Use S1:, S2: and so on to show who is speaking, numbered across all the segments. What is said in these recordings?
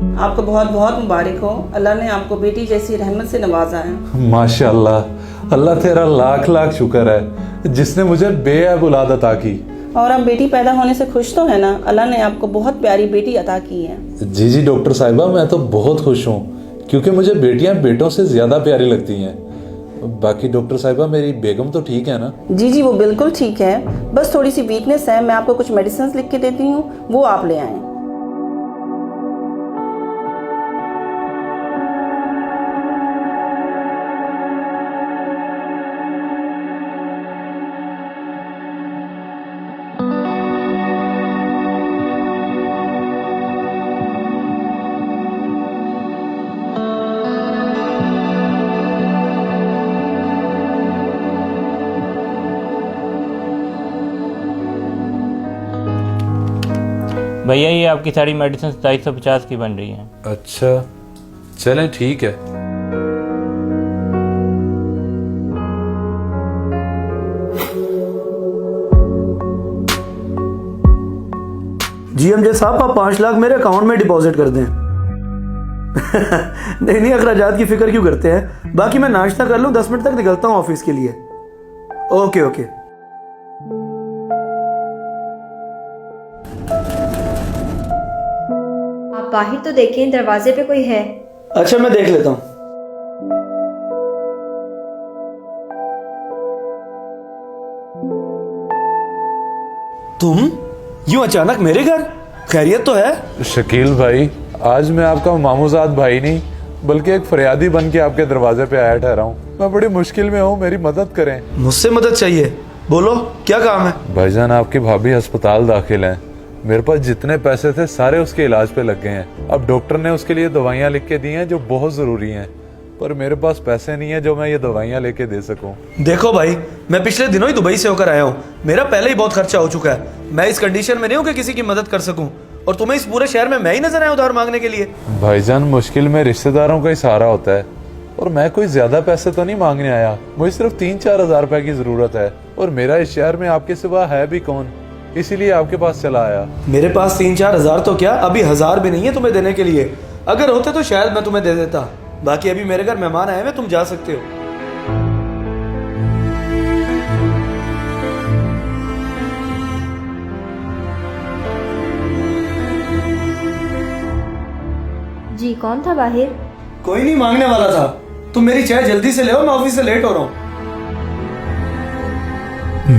S1: आपको बहुत बहुत मुबारक हो। अल्लाह ने आपको बेटी जैसी रहमत से नवाजा है।
S2: माशाल्लाह, अल्लाह तेरा लाख लाख शुक्र है जिसने मुझे बेअब औलाद अता की।
S1: और आप बेटी पैदा होने से खुश तो है ना? अल्लाह ने आपको बहुत प्यारी बेटी अता की है।
S2: जी जी डॉक्टर साहिबा, मैं तो बहुत खुश हूँ क्योंकि मुझे बेटियां बेटों से ज्यादा प्यारी लगती हैं। बाकी डॉक्टर साहिबा, मेरी बेगम तो ठीक है ना?
S1: जी जी, वो बिल्कुल ठीक है, बस थोड़ी सी वीकनेस है। मैं आपको कुछ मेडिसिन लिख के देती हूँ, वो आप ले आएं।
S3: भैया ये आपकी सारी मेडिसिन 2750 की बन रही हैं।
S2: अच्छा, चलें ठीक है।
S4: जीएमजे साहब, आप 5 लाख मेरे अकाउंट में डिपॉजिट कर दें। नहीं नहीं, अखराजात की फिक्र क्यों करते हैं। बाकी मैं नाश्ता कर लूं, 10 मिनट तक निकलता हूं ऑफिस के लिए। Okay okay.
S5: आप बाहर तो देखें, दरवाजे पे कोई है।
S4: अच्छा, मैं देख लेता हूं। तुम यूं अचानक मेरे घर? खैरियत तो है?
S2: शकील भाई, आज मैं आपका मामूजाद भाई नहीं बल्कि एक फरियादी बन के आपके दरवाजे पे आया ठहरा हूँ। मैं बड़ी मुश्किल में हूँ, मेरी मदद करें।
S4: मुझसे मदद चाहिए? बोलो, क्या काम है?
S2: भाईजान, आपकी भाभी अस्पताल दाखिल है। मेरे पास जितने पैसे थे सारे उसके इलाज पे लग गए हैं। अब डॉक्टर ने उसके लिए दवाइयाँ लिख के दी हैं जो बहुत जरूरी हैं, पर मेरे पास पैसे नहीं है जो मैं ये दवाइयाँ लेके दे सकूं।
S4: देखो भाई, मैं पिछले दिनों ही दुबई से होकर आया हूँ। मेरा पहले ही बहुत खर्चा हो चुका है। मैं इस कंडीशन में नहीं हूँ कि किसी की मदद कर सकूं, और तुम्हें इस पूरे शहर में मैं ही नजर आया उधार मांगने के लिए।
S2: भाईजान, मुश्किल में रिश्तेदारों का ही सहारा होता है, और मैं कोई ज्यादा पैसे तो नहीं मांगने आया। मुझे सिर्फ 3-4 हजार रुपए की जरूरत है, और मेरा इस शहर में आपके सिवा है भी कौन, इसीलिए आपके पास चला आया।
S4: मेरे पास 3-4 हजार तो क्या, अभी 1000 भी नहीं है तुम्हें देने के लिए। अगर होते तो शायद मैं तुम्हें दे देता। बाकी अभी मेरे घर मेहमान आए हैं, तुम जा सकते हो।
S5: जी, कौन था बाहर?
S4: कोई नहीं, मांगने वाला था। तुम मेरी चाय जल्दी से ले आओ, मैं ऑफिस से लेट हो रहा हूँ।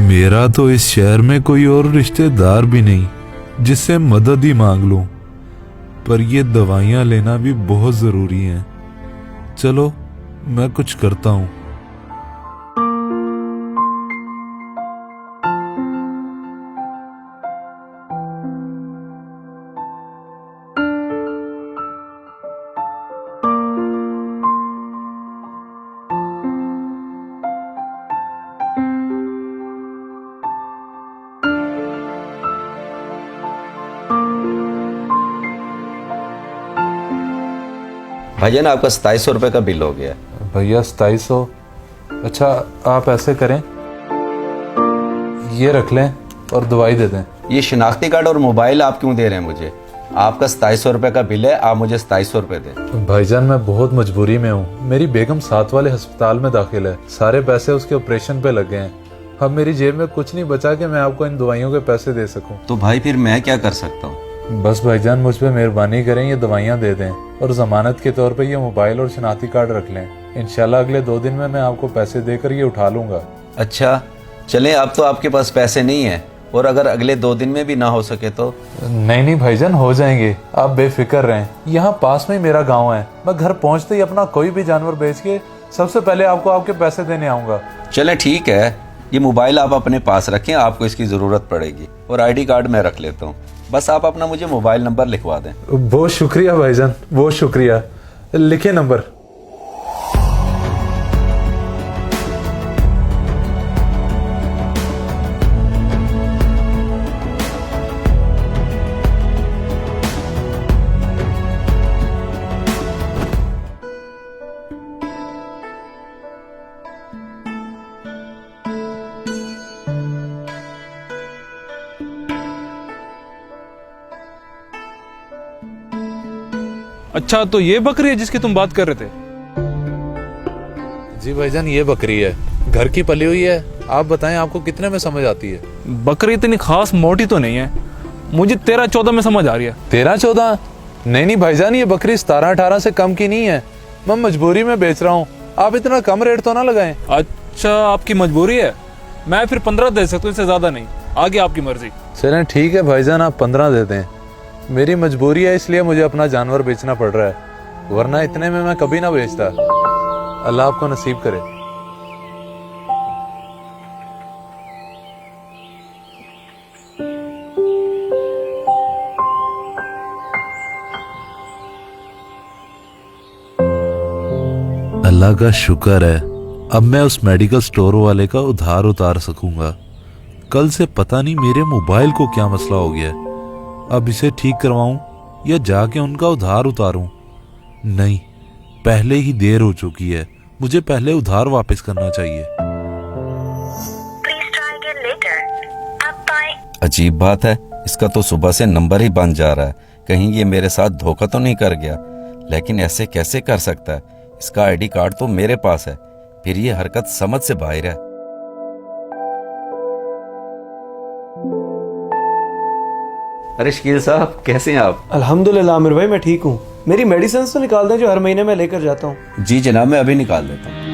S2: मेरा तो इस शहर में कोई और रिश्तेदार भी नहीं जिससे मदद ही मांग लूं, पर ये दवाइयां लेना भी बहुत जरूरी है। चलो, मैं कुछ करता हूँ।
S6: भाईजान, आपका 2700 का बिल हो गया।
S2: भैया 2700? अच्छा, आप ऐसे करें, ये रख लें और दवाई दे दें।
S6: ये शिनाख्ती कार्ड और मोबाइल आप क्यों दे रहे हैं मुझे? आपका 2700 का बिल है, आप मुझे 2700 दें।
S2: भाईजान, मैं बहुत मजबूरी में हूँ। मेरी बेगम साथ वाले अस्पताल में दाखिल है, सारे पैसे उसके ऑपरेशन पे लगे हैं। अब मेरी जेब में कुछ नहीं बचा कि मैं आपको इन दवाइयों के पैसे दे सकूं।
S6: तो भाई फिर मैं क्या कर सकता हूँ?
S2: बस भाईजान, मुझ पे मेहरबानी करें, ये दवाइयाँ दे दें और जमानत के तौर पे ये मोबाइल और शनाख्ती कार्ड रख लें। इंशाल्लाह अगले 2 दिन में मैं आपको पैसे देकर ये उठा लूंगा।
S6: अच्छा चलें, अब तो आपके पास पैसे नहीं है, और अगर अगले 2 दिन में भी ना हो सके तो?
S2: नहीं नहीं भाईजान, हो जाएंगे, आप बेफिक्र रहें। यहाँ पास में ही मेरा गाँव है, मैं घर पहुँचते ही अपना कोई भी जानवर बेच के सबसे पहले आपको आपके पैसे देने आऊंगा।
S6: चलें ठीक है, ये मोबाइल आप अपने पास रखें, आपको इसकी जरूरत पड़ेगी, और ID कार्ड मैं रख लेता हूँ। बस आप अपना मुझे मोबाइल नंबर लिखवा दें।
S2: बहुत शुक्रिया भाईजान, बहुत शुक्रिया। लिखे नंबर।
S7: अच्छा, तो ये बकरी है जिसकी तुम बात कर रहे थे?
S2: जी भाईजान, ये बकरी है, घर की पली हुई है। आप बताएं, आपको कितने में समझ आती है?
S7: बकरी इतनी खास मोटी तो नहीं है, मुझे 13-14 में समझ आ रही है।
S2: 13-14? नहीं भाईजान, ये बकरी 17-18 से कम की नहीं है। मैं मजबूरी में बेच रहा हूँ, आप इतना कम रेट तो ना लगाएं।
S7: अच्छा, आपकी मजबूरी है, मैं फिर 15 दे सकता हूँ, इससे ज्यादा नहीं, आगे आपकी मर्जी।
S2: चलें ठीक है भाईजान, आप 15 दे दें। मेरी मजबूरी है, इसलिए मुझे अपना जानवर बेचना पड़ रहा है, वरना इतने में मैं कभी ना बेचता। अल्लाह आपको नसीब करे। अल्लाह का शुक्र है, अब मैं उस मेडिकल स्टोर वाले का उधार उतार सकूंगा। कल से पता नहीं मेरे मोबाइल को क्या मसला हो गया है। अब इसे ठीक करवाऊं या जाके उनका उधार उतारूं? नहीं, पहले ही देर हो चुकी है, मुझे पहले उधार वापस करना चाहिए।
S6: अजीब बात है, इसका तो सुबह से नंबर ही बंद जा रहा है। कहीं ये मेरे साथ धोखा तो नहीं कर गया? लेकिन ऐसे कैसे कर सकता है? इसका आईडी कार्ड तो मेरे पास है, फिर ये हरकत समझ से बाहर है। अरे शकील साहब, कैसे हैं आप?
S4: अल्हम्दुलिल्लाह आमिर भाई, मैं ठीक हूँ। मेरी मेडिसिन तो निकाल दें जो हर महीने मैं लेकर जाता हूँ।
S6: जी जनाब, मैं अभी निकाल देता हूँ।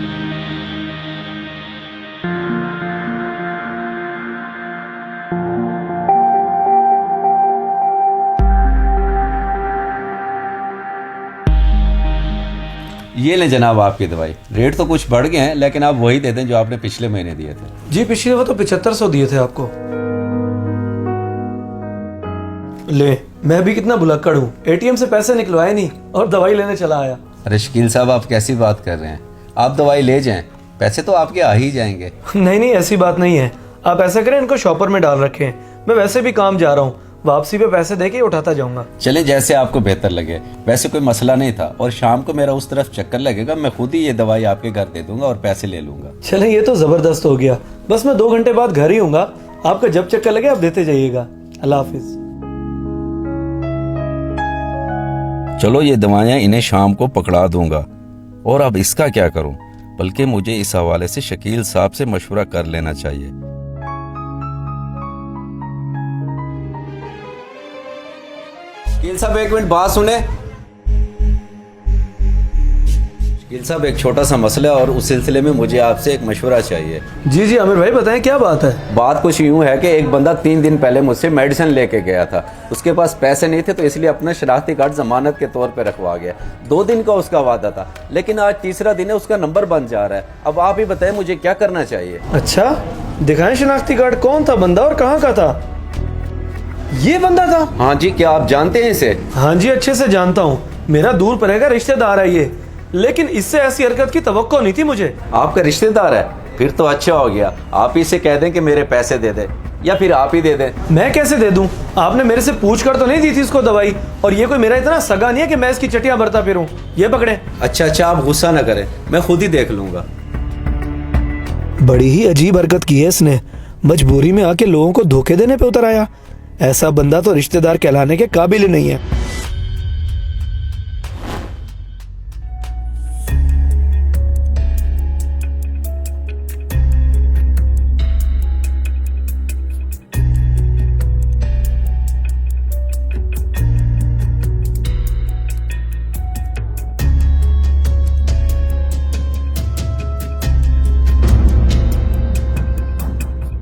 S6: ये लें जनाब आपकी दवाई। रेट तो कुछ बढ़ गए हैं, लेकिन आप वही दे दें जो आपने पिछले महीने दिए थे।
S4: जी पिछले वो तो 7500 दिए थे आपको। ले, मैं भी कितना भुलक्कड़ हूँ, एटीएम से पैसे निकलवाए नहीं और दवाई लेने चला आया।
S6: अरे शकील साहब, आप कैसी बात कर रहे हैं? आप दवाई ले जाएं, पैसे तो आपके आ ही जाएंगे।
S4: नहीं नहीं, ऐसी बात नहीं है। आप ऐसा करें, इनको शॉपर में डाल रखें, मैं वैसे भी काम जा रहा हूँ, वापसी पे पैसे देके उठाता जाऊंगा।
S6: चले, जैसे आपको बेहतर लगे। वैसे कोई मसला नहीं था, और शाम को मेरा उस तरफ चक्कर लगेगा, मैं खुद ही ये दवाई आपके घर दे दूंगा और पैसे ले लूंगा।
S4: चले, ये तो जबरदस्त हो गया। बस मैं 2 घंटे बाद घर ही हूँगा, आपका जब चक्कर लगे आप देते जाइएगा। अल्लाह हाफिज।
S6: चलो, ये दवाइयाँ इन्हें शाम को पकड़ा दूंगा। और अब इसका क्या करूं? बल्कि मुझे इस हवाले से शकील साहब से मशवरा कर लेना चाहिए। शकील साहब, 1 मिनट बात सुने। शकील साहब, एक छोटा सा मसला है और उस सिलसिले में मुझे आपसे एक मशवरा चाहिए।
S4: जी जी आमिर भाई, बताएं क्या बात है।
S6: बात कुछ यूं है कि एक बंदा 3 दिन पहले मुझसे मेडिसिन लेके गया था। उसके पास पैसे नहीं थे, तो इसलिए अपना शनाख्ती कार्ड जमानत के तौर पे रखवा गया। 2 दिन का उसका वादा था, लेकिन आज तीसरा दिन है, उसका नंबर बंद जा रहा है। अब आप ही बताएं मुझे क्या करना चाहिए।
S4: अच्छा, दिखाएं शनाख्ती कार्ड। कौन था बंदा और कहाँ का था? ये बंदा था?
S6: हाँ जी, क्या आप जानते हैं इसे?
S4: हाँ जी, अच्छे से जानता हूँ। मेरा दूर पड़ेगा रिश्तेदार है ये, लेकिन इससे ऐसी हरकत की तवक्को नहीं थी मुझे।
S6: आपका रिश्तेदार है? फिर तो अच्छा हो गया। आप ही से कह दें कि मेरे पैसे दे दे, या फिर आप ही दे दें।
S4: मैं कैसे दे दूं? आपने मेरे से पूछ कर तो नहीं दी थी इसको दवाई, और ये कोई मेरा इतना सगा नहीं है कि मैं इसकी चटियां भरता फिरूं। ये पकड़े।
S6: अच्छा, आप गुस्सा ना करें, मैं खुद ही देख लूंगा।
S4: बड़ी ही अजीब हरकत की है इसने, मजबूरी में आके लोगों को धोखे देने पे उतर आया। ऐसा बंदा तो रिश्तेदार कहलाने के काबिल ही नहीं है।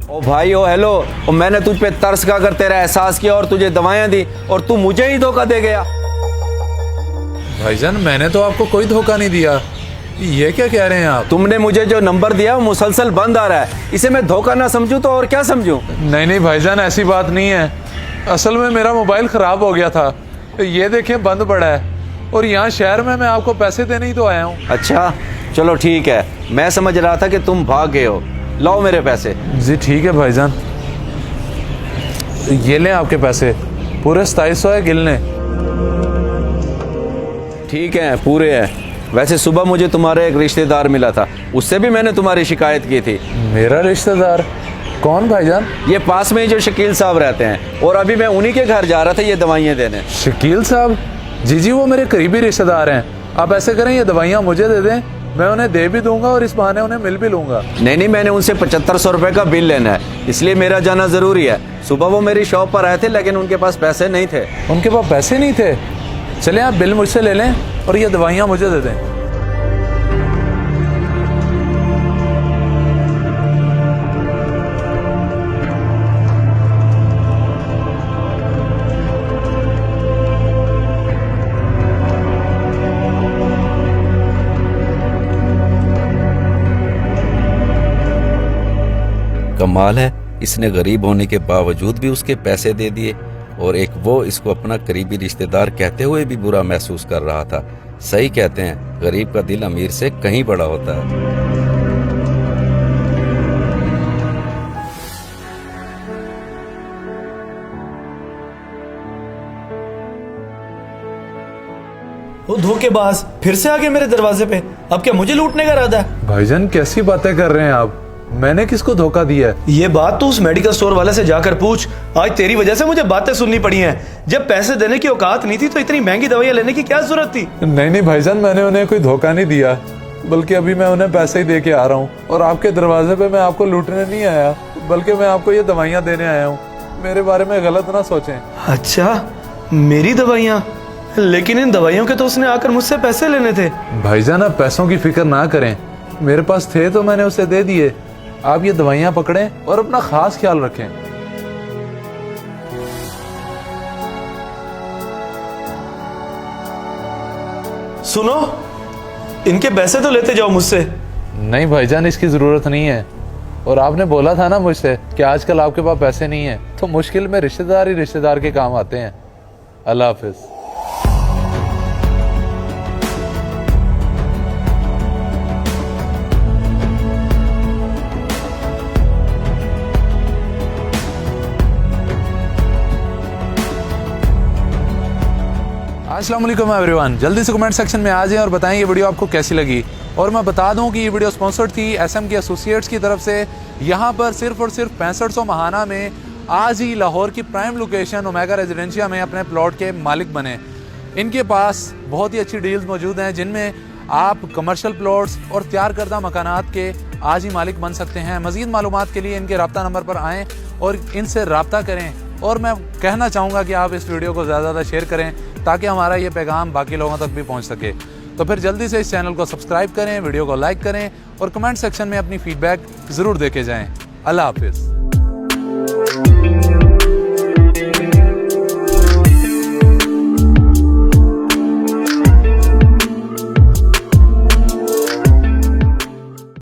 S6: ओ भाई, ओ हेलो। और मैंने तुझ पे तरस का कर तेरा एहसास किया और तुझे दवाइयां दी, और तू मुझे ही धोखा दे गया।
S2: भाईजान, मैंने तो आपको कोई धोखा नहीं दिया। ये क्या कह रहे हैं आप?
S6: तुमने मुझे जो नंबर दिया वो मुसलसल बंद आ रहा है। इसे मैं धोखा ना समझूं तो और क्या समझूं?
S2: नहीं भाईजान, ऐसी बात नहीं है। असल में मेरा मोबाइल खराब हो गया था, ये देखें बंद पड़ा है, और यहाँ शहर में मैं आपको पैसे देने ही तो आया हूँ।
S6: अच्छा, चलो ठीक है। मैं समझ रहा था कि तुम भाग गए हो। लाओ मेरे पैसे।
S2: जी ठीक है भाईजान, ये लें आपके पैसे, पूरे 2700 है गिलने।
S6: ठीक है, पूरे हैं। वैसे सुबह मुझे तुम्हारा एक रिश्तेदार मिला था, उससे भी मैंने तुम्हारी शिकायत की थी।
S2: मेरा रिश्तेदार? कौन भाईजान?
S6: ये पास में ही जो शकील साहब रहते हैं, और अभी मैं उन्हीं के घर जा रहा था ये दवाइयाँ देने।
S2: शकील साहब? जी वो मेरे करीबी रिश्तेदार हैं। आप ऐसे करें, ये दवाइयाँ मुझे दे दें, मैं उन्हें दे भी दूंगा और इस बहाने उन्हें मिल भी लूंगा।
S6: नहीं, मैंने उनसे 7500 रुपए का बिल लेना है, इसलिए मेरा जाना जरूरी है। सुबह वो मेरी शॉप पर आए थे, लेकिन उनके पास पैसे नहीं थे।
S2: उनके पास पैसे नहीं थे? चले आप बिल मुझसे ले लें और ये दवाइयाँ मुझे दे दें।
S6: कमाल है, इसने गरीब होने के बावजूद भी उसके पैसे दे दिए, और एक वो इसको अपना करीबी रिश्तेदार कहते हुए भी बुरा महसूस कर रहा था। सही कहते हैं, गरीब का दिल अमीर से कहीं बड़ा होता है।
S4: वो धोखेबाज फिर से आ गए मेरे दरवाजे पे। अब क्या मुझे लूटने का इरादा है?
S2: भाईजान कैसी बातें कर रहे हैं आप? मैंने किसको धोखा दिया है?
S4: ये बात तो उस मेडिकल स्टोर वाले से जाकर पूछ। आज तेरी वजह से मुझे बातें सुननी पड़ी हैं। जब पैसे देने की औकात नहीं थी तो इतनी महंगी दवाइयां लेने की क्या जरूरत थी?
S2: नहीं भाईजान, मैंने उन्हें कोई धोखा नहीं दिया, बल्कि अभी मैं उन्हें पैसे ही दे के आ रहा हूँ। और आपके दरवाजे पे मैं आपको लूटने नहीं आया, बल्कि मैं आपको ये दवाइयाँ देने आया हूँ। मेरे बारे में गलत ना सोचें।
S4: अच्छा, मेरी दवाइयाँ? लेकिन इन दवाइयों के तो उसने आकर मुझसे पैसे लेने थे।
S2: भाईजान आप पैसों की फिक्र ना करें, मेरे पास थे तो मैंने उसे दे दिए। आप ये दवाइयाँ पकड़ें और अपना खास ख्याल रखें।
S4: सुनो, इनके पैसे तो लेते जाओ मुझसे।
S2: नहीं भाईजान, इसकी जरूरत नहीं है। और आपने बोला था ना मुझसे कि आजकल आपके पास पैसे नहीं है, तो मुश्किल में रिश्तेदार ही रिश्तेदार के काम आते हैं। अल्लाह हाफिज। अस्सलाम वालेकुम एवरीवन, जल्दी से कमेंट सेक्शन में आ जाएं और बताएं ये वीडियो आपको कैसी लगी। और मैं बता दूं कि ये वीडियो स्पॉन्सर्ड थी SM के एसोसिएट्स की तरफ से। यहाँ पर सिर्फ और सिर्फ 6500 महाना में आज ही लाहौर की प्राइम लोकेशन ओमेगा रेजिडेंशिया में अपने प्लॉट के मालिक बने। इनके पास बहुत ही अच्छी डील्स मौजूद हैं, जिनमें आप कमर्शियल प्लॉट्स और तैयार करदा मकानात के आज ही मालिक बन सकते हैं। मज़ीद मालूमात के लिए इनके रब्ता नंबर पर आएँ और इनसे रब्ता करें। और मैं कहना चाहूँगा कि आप इस वीडियो को ज़्यादा शेयर करें ताकि हमारा ये पैगाम बाकी लोगों तक भी पहुँच सके। तो फिर जल्दी से इस चैनल को सब्सक्राइब करें, वीडियो को लाइक करें और कमेंट सेक्शन में अपनी फीडबैक ज़रूर देके जाएँ। अल्लाह हाफिज़।